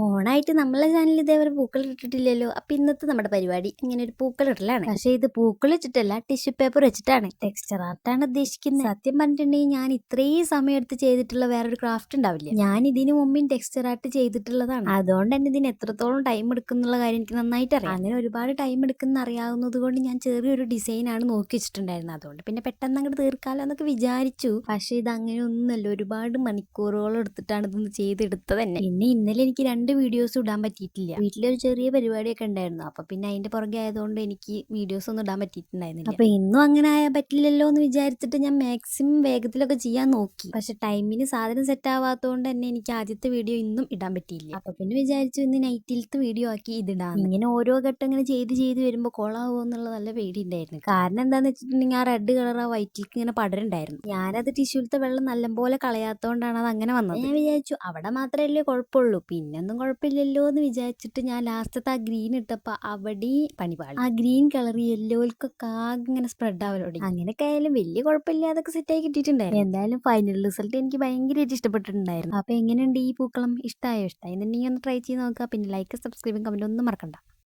ഓണായിട്ട് നമ്മളെ ചാനലിൽ ഇതേവരെ പൂക്കൾ ഇട്ടിട്ടില്ലല്ലോ. അപ്പൊ ഇന്നത്തെ നമ്മുടെ പരിപാടി ഇങ്ങനെ ഒരു പൂക്കൾ ഇടലാണ്. പക്ഷെ ഇത് പൂക്കൾ വെച്ചിട്ടല്ല, ടിഷ്യൂ പേപ്പർ വെച്ചിട്ടാണ്. ടെക്സ്ചർ ആർട്ടാണ് ഉദ്ദേശിക്കുന്നത്. സത്യം പറഞ്ഞിട്ടുണ്ടെങ്കിൽ ഞാൻ ഇത്രയും സമയം എടുത്ത് ചെയ്തിട്ടുള്ള വേറൊരു ക്രാഫ്റ്റ് ഉണ്ടാവില്ല. ഞാൻ ഇതിനു മുമ്പും ടെക്സ്ചർ ആർട്ട് ചെയ്തിട്ടുള്ളതാണ്. അതുകൊണ്ട് തന്നെ ഇതിന് എത്രത്തോളം ടൈം എടുക്കും എന്നുള്ള കാര്യം എനിക്ക് നന്നായിട്ട് അറിയാം. അങ്ങനെ ഒരുപാട് ടൈം എടുക്കുന്ന അറിയാവുന്നത് കൊണ്ട് ഞാൻ ചെറിയൊരു ഡിസൈനാണ് നോക്കി വെച്ചിട്ടുണ്ടായിരുന്നത്. അതുകൊണ്ട് പിന്നെ പെട്ടെന്ന് അങ്ങോട്ട് തീർക്കാലോ എന്നൊക്കെ വിചാരിച്ചു. പക്ഷെ ഇത് അങ്ങനെ ഒന്നുമല്ല, ഒരുപാട് മണിക്കൂറുകൾ എടുത്തിട്ടാണ് ഇതൊന്ന് ചെയ്തെടുത്തത് തന്നെ. പിന്നെ ഇന്നലെ എനിക്ക് 2 വീഡിയോസ് ഇടാൻ പറ്റിയിട്ടില്ല. വീട്ടിലൊരു ചെറിയ പരിപാടിയൊക്കെ ഉണ്ടായിരുന്നു. അപ്പൊ പിന്നെ അതിന്റെ പുറകെ ആയതുകൊണ്ട് എനിക്ക് വീഡിയോസ് ഒന്നും ഇടാൻ പറ്റിയിട്ടുണ്ടായിരുന്നില്ല. അപ്പൊ ഇന്നും അങ്ങനെ ആയാൽ പറ്റില്ലല്ലോ എന്ന് വിചാരിച്ചിട്ട് ഞാൻ മാക്സിമം വേഗത്തിലൊക്കെ ചെയ്യാൻ നോക്കി. പക്ഷെ ടൈമിന് സാധനം സെറ്റ് ആവാത്തതുകൊണ്ട് തന്നെ എനിക്ക് ആദ്യത്തെ വീഡിയോ ഇന്നും ഇടാൻ പറ്റിയില്ല. അപ്പൊ പിന്നെ വിചാരിച്ചു ഇന്ന് നൈറ്റിലത്തെ വീഡിയോ ആക്കി ഇതിടാം. ഇങ്ങനെ ഓരോ ഘട്ടം ഇങ്ങനെ ചെയ്ത് വരുമ്പോൾ കൊളാവോ എന്നുള്ള നല്ല പേടി ഉണ്ടായിരുന്നു. കാരണം എന്താന്ന് വെച്ചിട്ടുണ്ടെങ്കിൽ ആ റെഡ് കളർ ആ വൈറ്റിലേക്ക് ഇങ്ങനെ പടരുണ്ടായിരുന്നു. ഞാനത് ടിഷ്യൂലത്തെ വെള്ളം നല്ലപോലെ കളയാത്തോണ്ടാണ് അത് അങ്ങനെ വന്നത്. ഞാൻ വിചാരിച്ചു അവിടെ മാത്രമല്ലേ കുഴപ്പമുള്ളൂ, പിന്നൊന്നും കുഴപ്പമില്ലല്ലോ എന്ന് വിചാരിച്ചിട്ട് ഞാൻ ലാസ്റ്റത്തെ ആ ഗ്രീൻ ഇട്ടപ്പോ അവിടെ പണിപാളി. ആ ഗ്രീൻ കളർ യെല്ലോയിൽക്കൊക്കെ ആകെ ഇങ്ങനെ സ്പ്രെഡ് ആവലോടി. അങ്ങനെയൊക്കെ ആയാലും വലിയ കുഴപ്പമില്ലാതൊക്കെ സെറ്റായി കിട്ടിയിട്ടുണ്ടായിരുന്നു. എന്തായാലും ഫൈനൽ റിസൾട്ട് എനിക്ക് ഭയങ്കരമായിട്ട് ഇഷ്ടപ്പെട്ടിട്ടുണ്ടായിരുന്നു. അപ്പൊ എങ്ങനെയുണ്ട് ഈ പൂക്കളം? ഇഷ്ടമായോ? ഇഷ്ടമായി എന്നുണ്ടെങ്കിൽ ഒന്ന് ട്രൈ ചെയ്ത് നോക്കുക. പിന്നെ ലൈക്ക്, സബ്സ്ക്രൈബും കമന്റ് ഒന്നും മറക്കണ്ട.